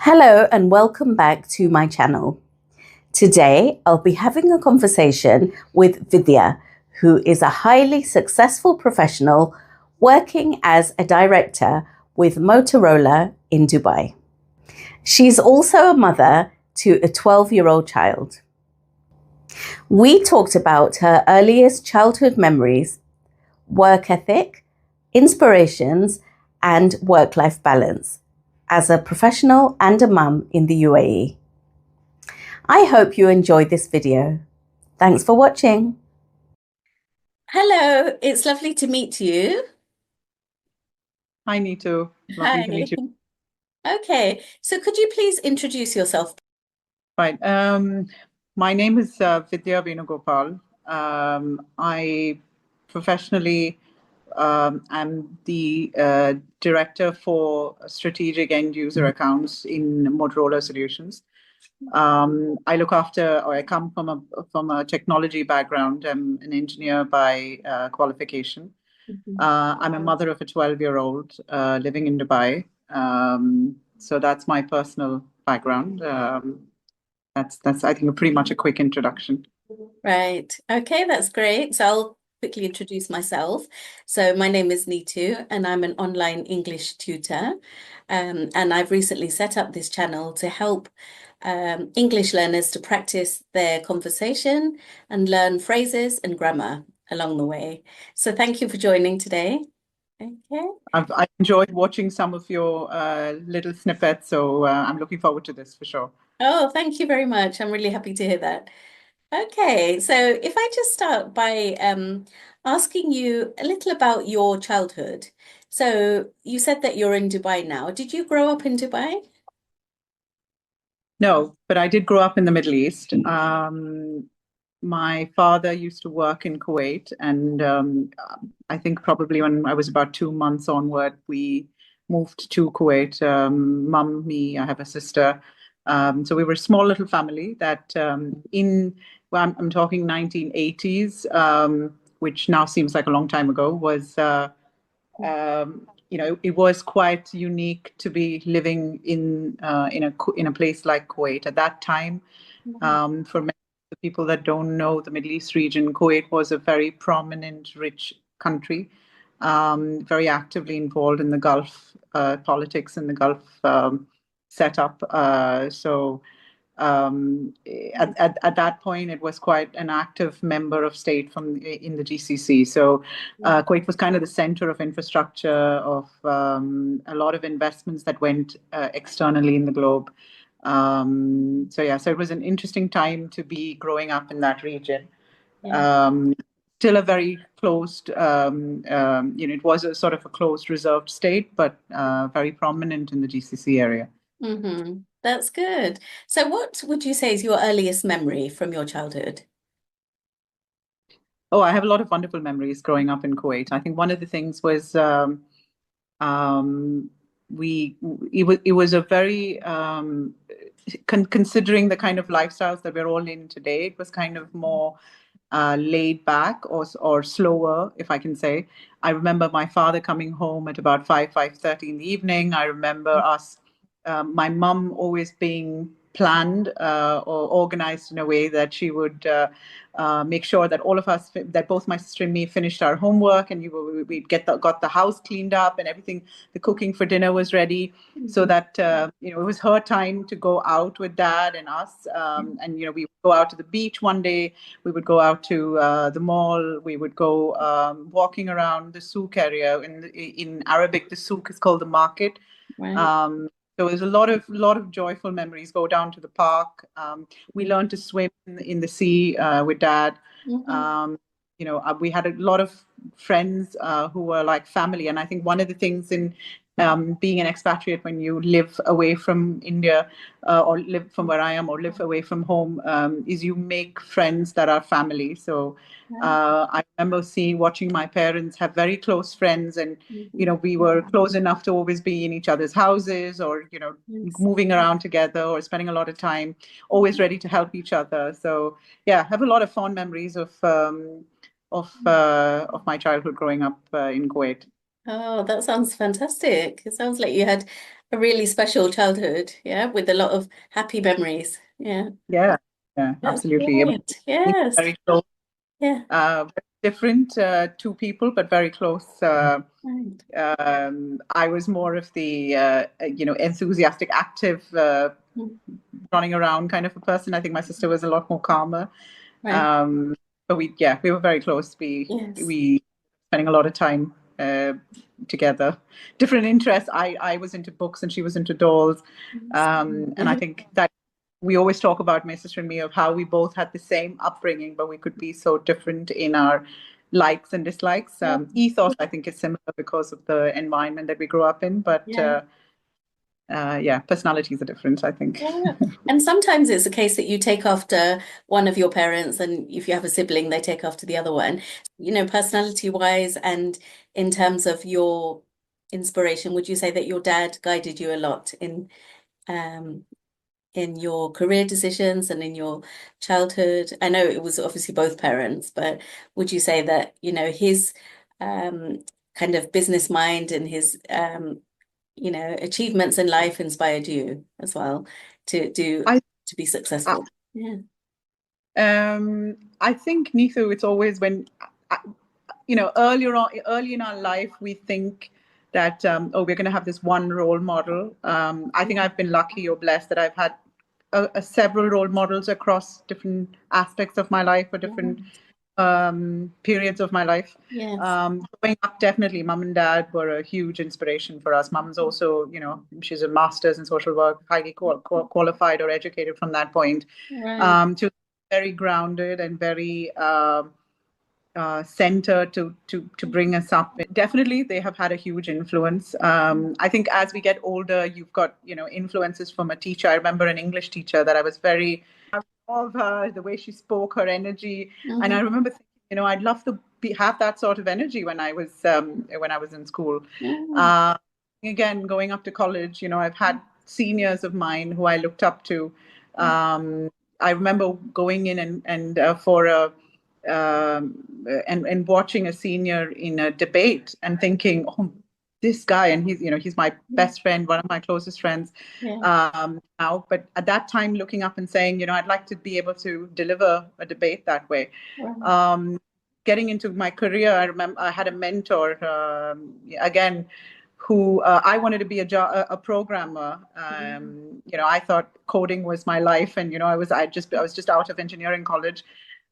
Hello and welcome back to my channel. Today, I'll be having a conversation with Vidya, who is a highly successful professional working as a director with Motorola in Dubai. She's also a mother to a 12-year-old child. We talked about her earliest childhood memories, work ethic, inspirations, and work-life balance as a professional and a mum in the UAE. I hope you enjoyed this video. Thanks for watching. Hello, it's lovely to meet you. Hi, Neetu. Lovely to meet you. Okay, so could you please introduce yourself? Right. My name is Vidya Venugopal. I professionally am the director for strategic end user accounts in Motorola Solutions. I look after, or I come from a technology background. I'm an engineer by qualification. I'm a mother of a 12-year-old living in Dubai. So that's my personal background. That's I think pretty much a quick introduction. Right. Okay, that's great. So I'll quickly introduce myself. So my name is Neetu, and I'm an online English tutor. And I've recently set up this channel to help English learners to practice their conversation and learn phrases and grammar along the way. So thank you for joining today. Okay. I've enjoyed watching some of your little snippets, so I'm looking forward to this for sure. Oh, thank you very much. I'm really happy to hear that. Okay, so if I just start by asking you a little about your childhood. So you said that you're in Dubai now. Did you grow up in Dubai? No, but I did grow up in the Middle East. My father used to work in Kuwait, and I think probably when I was about 2 months onward, we moved to Kuwait. Mum, me, I have a sister. So we were a small little family that well, I'm talking 1980s, which now seems like a long time ago, was it was quite unique to be living in a place like Kuwait at that time. For many of the people that don't know the Middle East region, Kuwait was a very prominent, rich country, very actively involved in the Gulf politics and the Gulf setup. So at that point, it was quite an active member of state in the GCC. So Kuwait was kind of the center of infrastructure, of a lot of investments that went externally in the globe. So it was an interesting time to be growing up in that region. Yeah. Still a very closed, it was a sort of a closed, reserved state, but very prominent in the GCC area. That's good. So what would you say is your earliest memory from your childhood? Oh, I have a lot of wonderful memories growing up in Kuwait. I think one of the things was um, we it was a very considering the kind of lifestyles that we're all in today. It was kind of more laid back or slower, if I can say. I remember my father coming home at about 5:30 in the evening. I remember my mum always being planned or organized in a way that she would make sure that all of us, that both my sister and me finished our homework, and we'd got the house cleaned up and everything. The cooking for dinner was ready, so that it was her time to go out with dad and us. And we would go out to the beach one day. We would go out to the mall. We would go walking around the souk area. In Arabic, the souk is called the market. Right. So there's a lot of joyful memories. Go down to the park. We learned to swim in the sea with dad. We had a lot of friends who were like family, and I think one of the things in being an expatriate when you live away from India or live from where I am or live away from home is you make friends that are family. So I remember watching my parents have very close friends, and we were close enough to always be in each other's houses, or moving around together, or spending a lot of time, always ready to help each other. So yeah, I have a lot of fond memories of my childhood growing up in Kuwait. Oh, that sounds fantastic. It sounds like you had a really special childhood, yeah, with a lot of happy memories. Yeah, Yeah, yeah, that's absolutely. I great. mean, Yes. very close, Yeah. very different two people, but very close. Right. I was more of the enthusiastic, active, Mm. running around kind of a person. I think my sister was a lot more calmer. Right. Um, but we were very close. Yes. We spending a lot of time together. Different interests. I was into books and she was into dolls, Yes. and I think that we always talk about, my sister and me, of how we both had the same upbringing, but we could be so different in our likes and dislikes. Yeah. Ethos, I think, is similar because of the environment that we grew up in, but Yeah. yeah, personalities are different, I think. Yeah. And sometimes it's a case that you take after one of your parents, and if you have a sibling, they take after the other one. Personality wise, and in terms of your inspiration, would you say that your dad guided you a lot um in your career decisions and in your childhood? I know it was obviously both parents, but would you say that, his um kind of business mind and his achievements in life inspired you as well to do I to be successful? Yeah. I think, Neetu, it's always when, uh, early in our life, we think that, oh, we're going to have this one role model. I think I've been lucky or blessed that I've had several role models across different aspects of my life or different periods of my life. Yes. Growing up, definitely, mum and dad were a huge inspiration for us. Mum's also, she's a master's in social work, highly qualified or educated from that point. Right. She was very grounded and very center to bring us up. Definitely, they have had a huge influence. I think as we get older, you've got influences from a teacher. I remember an English teacher that I was very of her, the way she spoke, her energy, and I Mm-hmm. remember thinking, I'd love to have that sort of energy when I was in school. Mm-hmm. Uh, Again, going up to college, I've had seniors of mine who I looked up to. I remember going in and for a and watching a senior in a debate and thinking, oh, this guy, and he's my best friend, one of my closest friends Yeah. now. But at that time, looking up and saying, I'd like to be able to deliver a debate that way. Right. Um, Getting into my career, I remember I had a mentor again who I wanted to be a programmer. I thought coding was my life, and I was just out of engineering college.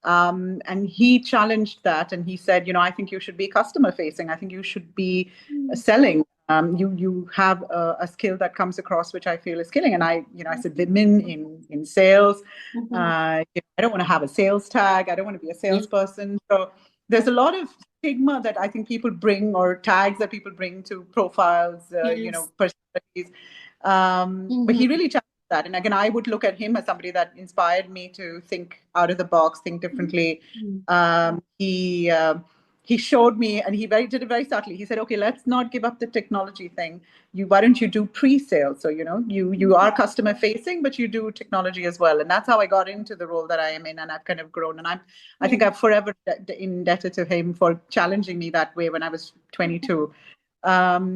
And he challenged that, and he said, I think you should be customer facing. I think you should be selling. You have a skill that comes across, which I feel is killing. And I said, women in sales. Mm-hmm. I don't want to have a sales tag. I don't want to be a Yeah. salesperson. So there's a lot of stigma that I think people bring, or tags that people bring to profiles, Yes. personalities. But he Mm-hmm. really challenged that. And again, I would look at him as somebody that inspired me to think out of the box, think differently. Um, he uh, he showed me, and did it very subtly. He said, "Okay, let's not give up the technology thing. Why don't you do pre-sales? So you are customer facing, but you do technology as well." And that's how I got into the role that I am in, and I've kind of grown. And I Yeah. think I'm forever indebted to him for challenging me that way when I was 22.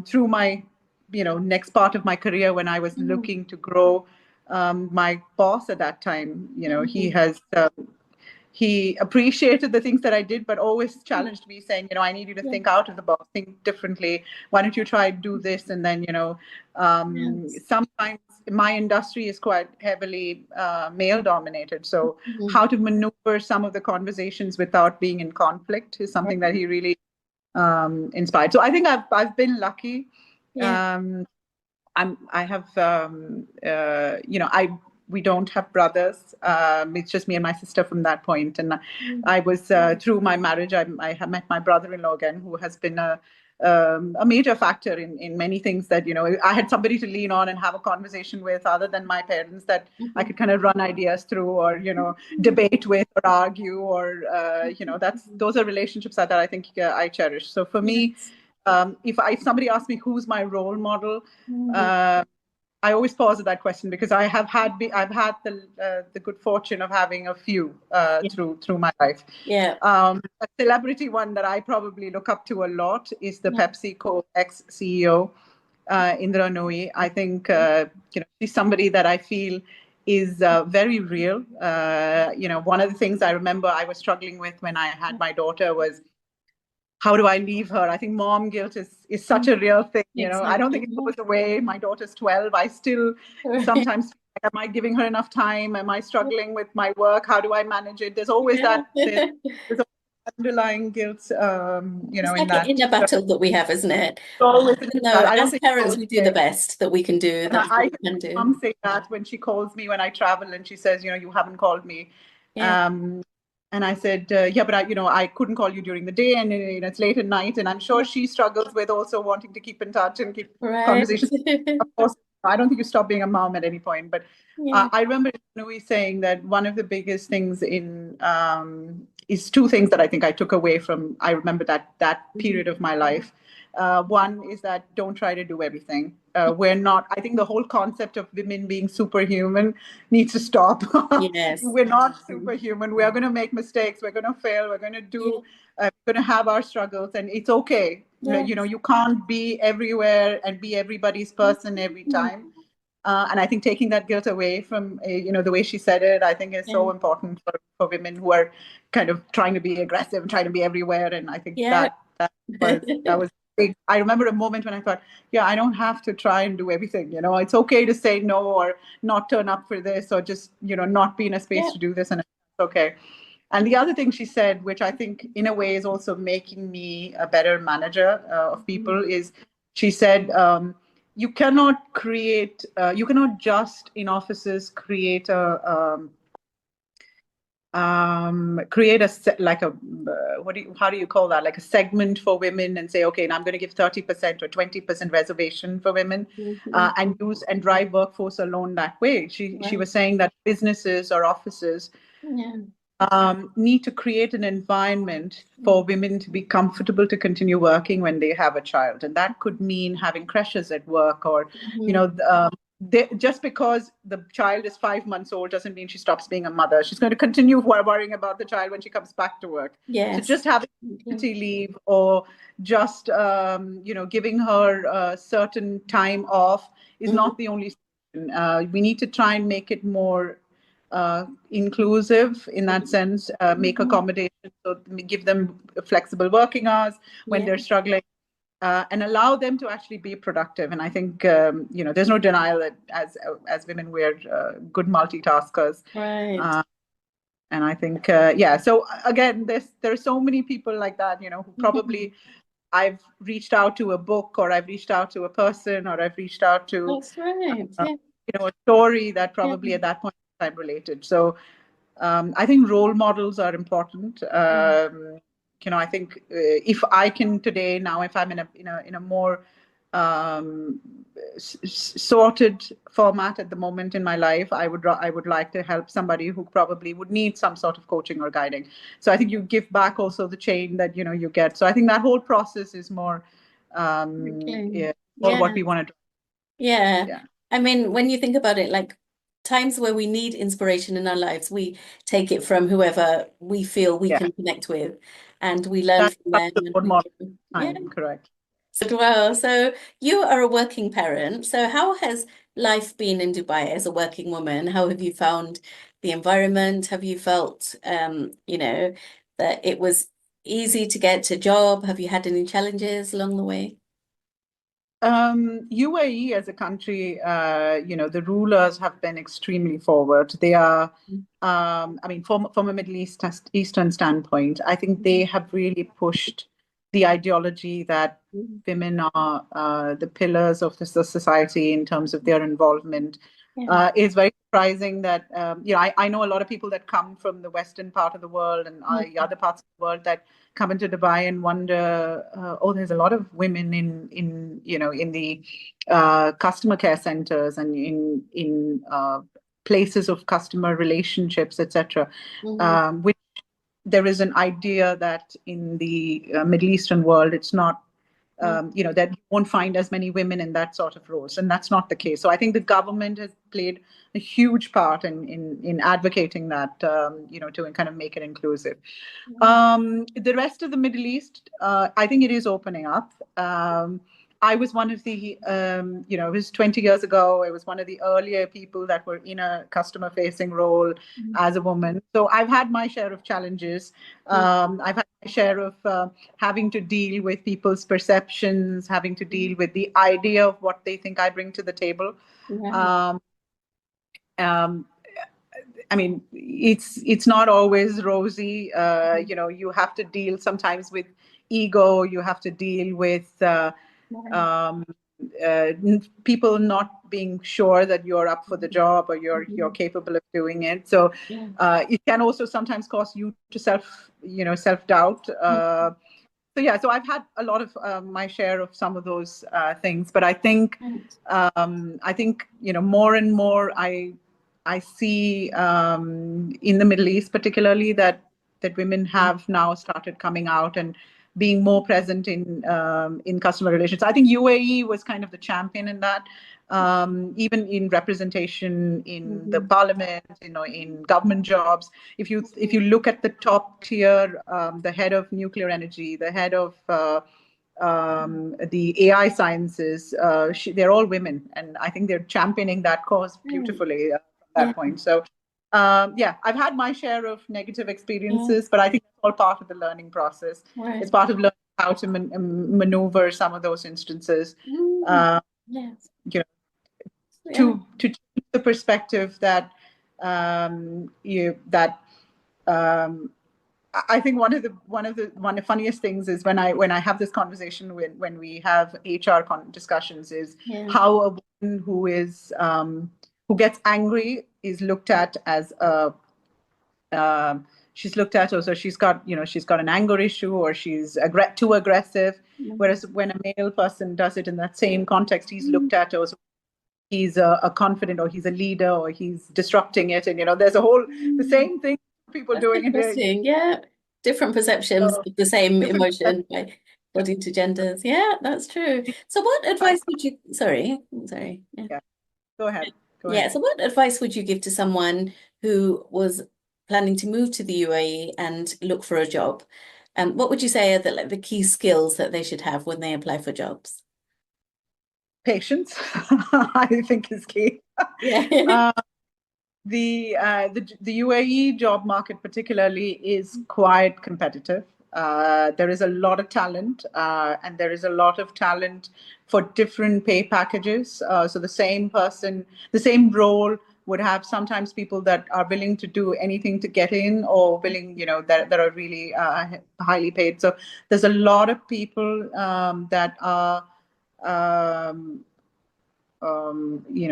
Through my next part of my career, when I was Mm-hmm. looking to grow, my boss at that time, he appreciated the things that I did, but always challenged me, saying, I need you to Yeah. think out of the box, think differently. Why don't you try do this? And then, Yes. sometimes my industry is quite heavily male dominated. So Mm-hmm. how to maneuver some of the conversations without being in conflict is something that he really inspired. So I think I've been lucky. Yeah. Um, I have we don't have brothers. It's just me and my sister from that point. And I was through my marriage, I have met my brother-in-law again, who has been a major factor in many things that I had somebody to lean on and have a conversation with, other than my parents, that I Mm-hmm. could kind of run ideas through, or debate with, or argue, or those are relationships that I think I cherish. So for me, Yes. if somebody asks me who's my role model, Mm-hmm. uh, I always pause at that question, because I've had the good fortune of having a few Yeah. through my life. Yeah. A celebrity one that I probably look up to a lot is the Yeah. PepsiCo ex CEO. Indra Nooyi. I think she's somebody that I feel is very real. One of the things I remember I was struggling with when I had my daughter was, how do I leave her? I think mom guilt is such a real thing. I don't think it goes away. My daughter's 12. I still sometimes feel like, am I giving her enough time? Am I struggling with my work? How do I manage it? There's always there's underlying guilt, It's in like an that. inner battle that we have, isn't it? Always Even though I don't as think parents we do the best that we can do, that I we hear can do. mom say that when she calls me when I travel, and she says, you haven't called me. Yeah. And I said, yeah, but I couldn't call you during the day, and it's late at night, and I'm sure she struggles with also wanting to keep in touch and keep Right. conversations. Of course, I don't think you stop being a mom at any point, but Yeah. I remember Nui saying that one of the biggest things is two things that I think I took away from. I remember that period of my life. One is that don't try to do everything. We're not. I think the whole concept of women being superhuman needs to stop. Yes. We're not superhuman. We are going to make mistakes. We're going to fail. We're going to do. We're going to have our struggles, and it's okay. Yes. You can't be everywhere and be everybody's person every time. And I think taking that guilt away from, the way she said it, I think is so important for women who are kind of trying to be aggressive and trying to be everywhere. And I think that was big. I remember a moment when I thought, yeah, I don't have to try and do everything. It's okay to say no or not turn up for this or just, not be in a space to do this. And it's okay. And the other thing she said, which I think in a way is also making me a better manager of people, is she said, you cannot you cannot just in offices create like a how do you call that, like a segment for women and say, okay, now I'm going to give 30% or 20% reservation for women, and use and drive workforce alone that way. She was saying that businesses or offices need to create an environment for women to be comfortable to continue working when they have a child. And that could mean having creches at work or, just because the child is 5 months old doesn't mean she stops being a mother. She's going to continue worrying about the child when she comes back to work. Yes. So just having maternity leave or just, giving her a certain time off is not the only solution. We need to try and make it more inclusive in that sense, make accommodations, so give them flexible working hours when they're struggling, and allow them to actually be productive. And I think there's no denial that as women we're good multitaskers. Right. And I think so again, there are so many people like that, who probably I've reached out to a book, or I've reached out to a person, or I've reached out to That's right. a story that probably at that point in time related. So I think role models are important. I think if I can today, now, if I'm in a more sorted format at the moment in my life, I would like to help somebody who probably would need some sort of coaching or guiding. So I think you give back also the chain that you get. So I think that whole process is more what we want to do. Yeah. I mean, when you think about it, like times where we need inspiration in our lives, we take it from whoever we feel we can connect with, and we learn from them. Correct. So well, so you are a working parent. So how has life been in Dubai as a working woman? How have you found the environment? Have you felt, that it was easy to get a job? Have you had any challenges along the way? UAE as a country, the rulers have been extremely forward. They are, from a Eastern standpoint, I think they have really pushed the ideology that women are the pillars of the society in terms of their involvement. It's very surprising that, I know a lot of people that come from the Western part of the world and other parts of the world that come into Dubai and wonder, there's a lot of women in the customer care centers and in places of customer relationships, etc. Which there is an idea that in the Middle Eastern world, it's not. That you won't find as many women in that sort of roles, and that's not the case. So I think the government has played a huge part in advocating that, to kind of make it inclusive. The rest of the Middle East, I think it is opening up. I was one of the, it was 20 years ago. I was one of the earlier people that were in a customer facing role as a woman. So I've had my share of challenges. I've had my share of having to deal with people's perceptions, having to deal with the idea of what they think I bring to the table. Um, um, I mean, it's not always rosy. You have to deal sometimes with ego. You have to deal with um, people not being sure that you're up for the job or you're capable of doing it. So it can also sometimes cause you to self doubt. So I've had a lot of my share of some of those things, but I think more and more I see in the Middle East particularly that women have now started coming out and being more present in customer relations. I think UAE was kind of the champion in that, even in representation in the parliament, in government jobs. If you look at the top tier, the head of nuclear energy, the head of the AI sciences, they're all women, and I think they're championing that cause beautifully from that point. So, I've had my share of negative experiences, but I think it's all part of the learning process. It's part of learning how to maneuver some of those instances. To change the perspective that I think one of the funniest things is when I have this conversation when we have HR discussions is how a woman who gets angry is looked at as a she's looked at also she's got an anger issue or she's too aggressive, whereas when a male person does it in that same context, he's looked at as he's a confident or he's a leader or he's disrupting it, and there's the same thing people That's doing interesting. Yeah, different perceptions of the same emotion according to genders. Yeah, that's true. So what advice would you sorry. Yeah. Go ahead. So what advice would you give to someone who was planning to move to the UAE and look for a job? What would you say are the key skills that they should have when they apply for jobs? Patience, I think, is key. The UAE job market particularly is quite competitive. There is a lot of talent, and there is a lot of talent for different pay packages. So the same person, the same role would have sometimes people that are willing to do anything to get in, or willing, that are really highly paid. So there's a lot of people that are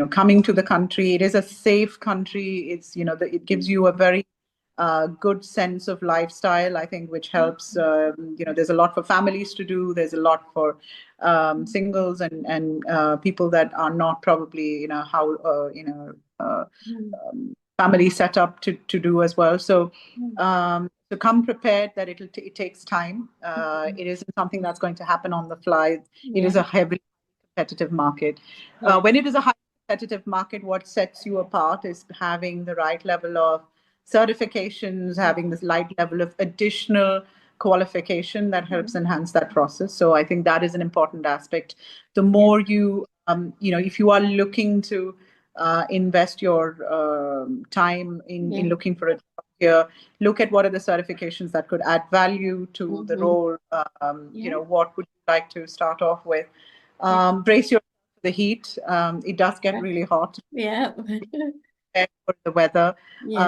coming to the country. It is a safe country. It gives you a very good sense of lifestyle, I think, which helps. There's a lot for families to do. There's a lot for singles and people that are not probably family set up to do as well. So come prepared that it takes time. It isn't something that's going to happen on the fly. It is a heavily competitive market. When it is a high competitive market, what sets you apart is having the right level of certifications, having this right level of additional qualification that helps enhance that process. So I think that is an important aspect. The more you, if you are looking to invest your time in looking for a job here, look at what are the certifications that could add value to the role. What would you like to start off with? Brace yourself for the heat. It does get really hot. For the weather.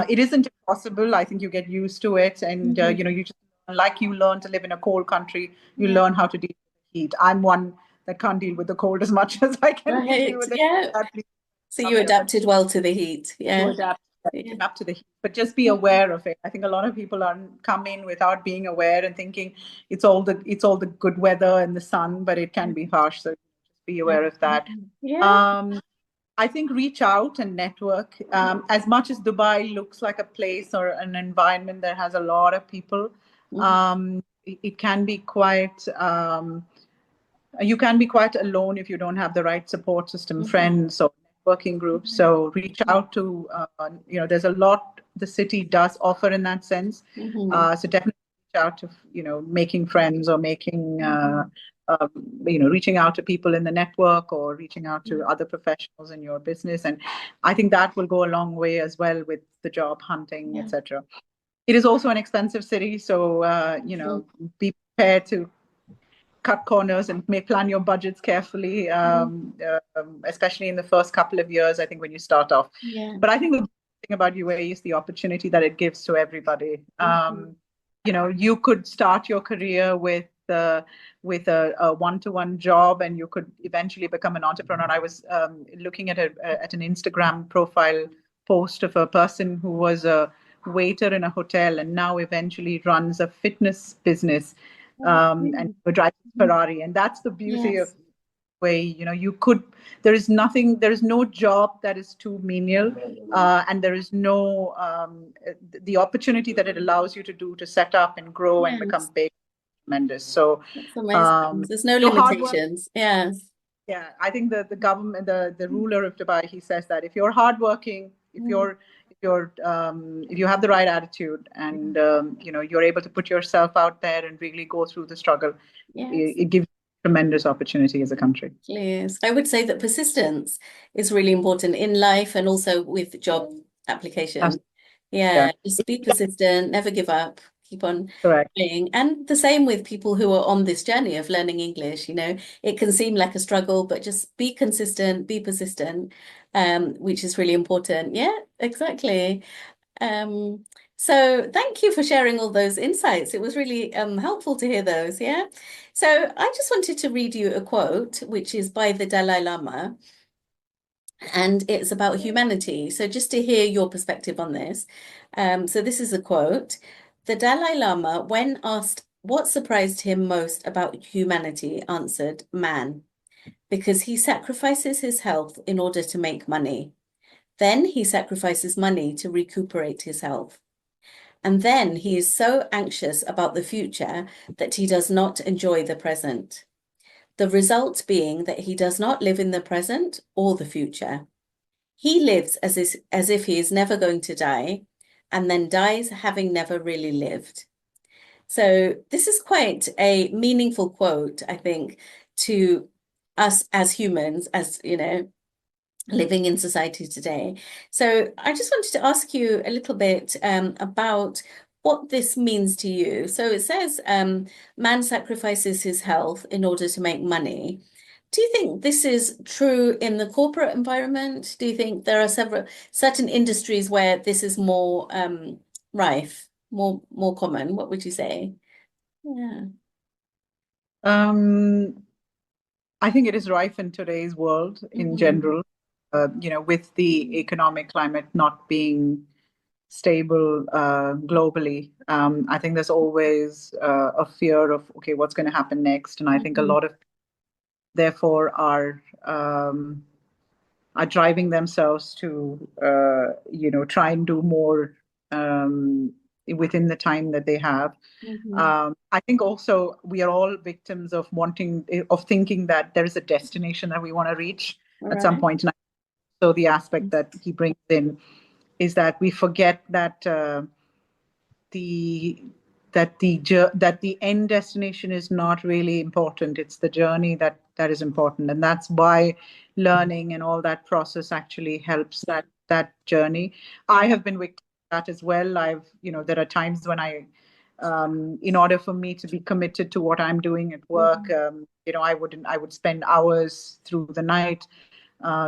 It isn't impossible. I think you get used to it, and you just you learn to live in a cold country. You learn how to deal with the heat. I'm one that can't deal with the cold as much as I can deal with it. So you adapted well to the heat. You adapt to the heat, but just be aware of it. I think a lot of people come in without being aware and thinking it's all the good weather and the sun, but it can be harsh. So just be aware of that. I think reach out and network. As much as Dubai looks like a place or an environment that has a lot of people, it can be quite. You can be quite alone if you don't have the right support system, friends or networking groups. So reach out to. There's a lot the city does offer in that sense. So definitely reach out to making friends or making um, reaching out to people in the network or reaching out to other professionals in your business. And I think that will go a long way as well with the job hunting, etc. It is also an expensive city, so be prepared to cut corners and may plan your budgets carefully, especially in the first couple of years, I think, when you start off. But I think the thing about UAE is the opportunity that it gives to everybody. You could start your career with a one-to-one job, and you could eventually become an entrepreneur. I was looking at an Instagram profile post of a person who was a waiter in a hotel and now eventually runs a fitness business, and drives Ferrari. And that's the beauty of way, there is no job that is too menial, and there is no the opportunity that it allows you to do to set up and grow and become big, tremendous. So that's amazing. There's no limitations. Yeah, I think the government, the ruler of Dubai, he says that if you're hardworking, if you have the right attitude, and you're able to put yourself out there and really go through the struggle, it gives tremendous opportunity as a country. Yes, I would say that persistence is really important in life and also with job application. Just be persistent, never give up, keep on playing. And the same with people who are on this journey of learning English. It can seem like a struggle, but just be consistent, be persistent, which is really important. Yeah, exactly. So thank you for sharing all those insights. It was really helpful to hear those. Yeah. So I just wanted to read you a quote, which is by the Dalai Lama, and it's about humanity. So just to hear your perspective on this. So this is a quote. The Dalai Lama, when asked what surprised him most about humanity, answered, man, because he sacrifices his health in order to make money. Then he sacrifices money to recuperate his health. And then he is so anxious about the future that he does not enjoy the present. The result being that he does not live in the present or the future. He lives as if he is never going to die, and then dies having never really lived. So this is quite a meaningful quote, I think, to us as humans, as living in society today. So I just wanted to ask you a little bit about what this means to you. So it says man sacrifices his health in order to make money. Do you think this is true in the corporate environment? Do you think there are certain industries where this is more rife, more common? What would you say? Yeah. I think it is rife in today's world in general. With the economic climate not being stable globally, I think there's always a fear of, okay, what's going to happen next? And I think a lot of, therefore, are driving themselves to, try and do more within the time that they have. I think also we are all victims of thinking that there is a destination that we want to reach at some point. And so the aspect that he brings in is that we forget that the end destination is not really important. It's the journey that is important, and that's why learning and all that process actually helps that journey. I have been victim of that as well. There are times when in order for me to be committed to what I'm doing at work, I would spend hours through the night.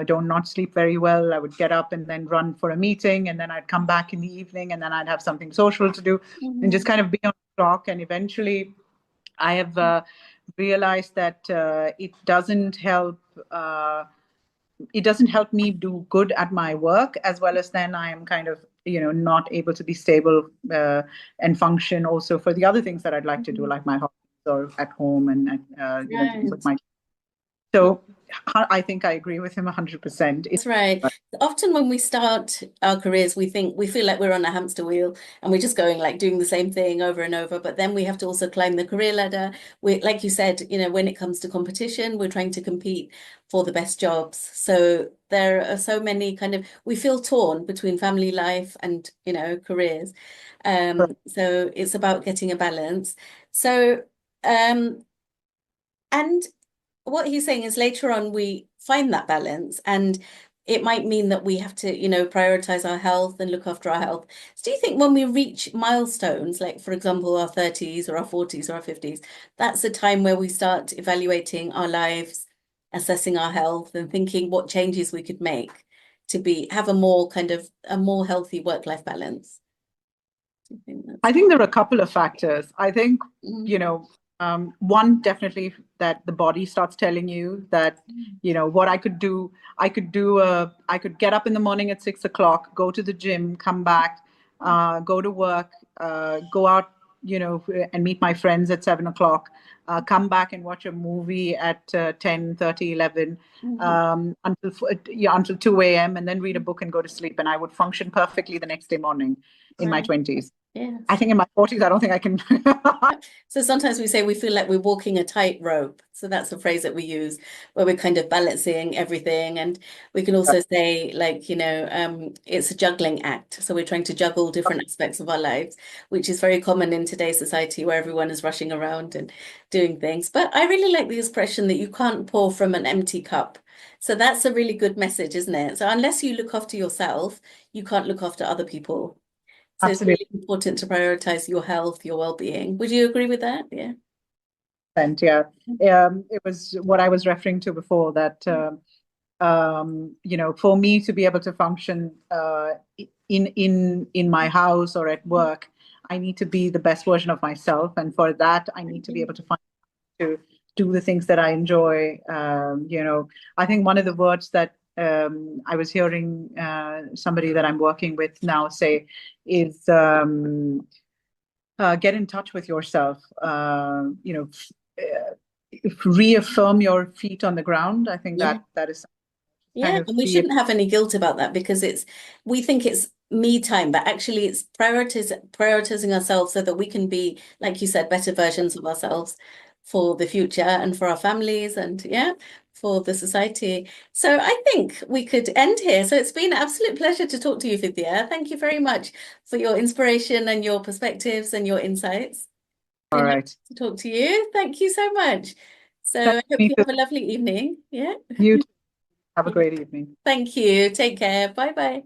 Don't not sleep very well. I would get up and then run for a meeting, and then I'd come back in the evening, and then I'd have something social to do, and just kind of be on the clock. And eventually, I have realized that it doesn't help. It doesn't help me do good at my work, as well as then I am kind of not able to be stable and function also for the other things that I'd like to do, like my hobbies or at home and with my. So I think I agree with him 100%. That's right. Often when we start our careers, we feel like we're on a hamster wheel and we're just going like doing the same thing over and over. But then we have to also climb the career ladder. Like you said, when it comes to competition, we're trying to compete for the best jobs. So there are so many we feel torn between family life and, careers. So it's about getting a balance. So, And what he's saying is later on we find that balance, and it might mean that we have to, prioritize our health and look after our health. So do you think when we reach milestones, like for example, our 30s or our 40s or our 50s, that's a time where we start evaluating our lives, assessing our health and thinking what changes we could make to have a more healthy work-life balance? Do you think I that's... think there are a couple of factors. I think, Mm, one, definitely that the body starts telling you that, what I could do. I could get up in the morning at 6 o'clock, go to the gym, come back, go to work, go out, and meet my friends at 7 o'clock, come back and watch a movie at 10:30, 11, mhm. until 2 a.m., and then read a book and go to sleep. And I would function perfectly the next day morning in my Right. 20s. I Yes. think in my 40s, I don't think I can. So sometimes we say we feel like we're walking a tightrope. So that's a phrase that we use where we're kind of balancing everything. And we can also say, like, it's a juggling act. So we're trying to juggle different aspects of our lives, which is very common in today's society where everyone is rushing around and doing things. But I really like the expression that you can't pour from an empty cup. So that's a really good message, isn't it? So unless you look after yourself, you can't look after other people. So it's Absolutely. really important to prioritize your health, your well-being. Would you agree with that? Yeah. Yeah. It was what I was referring to before, that, for me to be able to function in my house or at work, I need to be the best version of myself. And for that, I need to be able to find to do the things that I enjoy. I think one of the words that I was hearing somebody that I'm working with now say is, get in touch with yourself. Reaffirm your feet on the ground. I think Yeah. that is kind Yeah. of And we be. shouldn't have any guilt about that because we think it's me time, but actually it's prioritizing ourselves so that we can be, like you said, better versions of ourselves for the future and for our families and yeah, for the society. So I think we could end here. So it's been an absolute pleasure to talk to you, Vidya. Thank you very much for your inspiration and your perspectives and your insights. All Been lovely right. to talk to you. Thank you so much. So Thank I hope you. you have a lovely evening. Yeah. You too. Have a great evening. Thank you. Take care. Bye bye.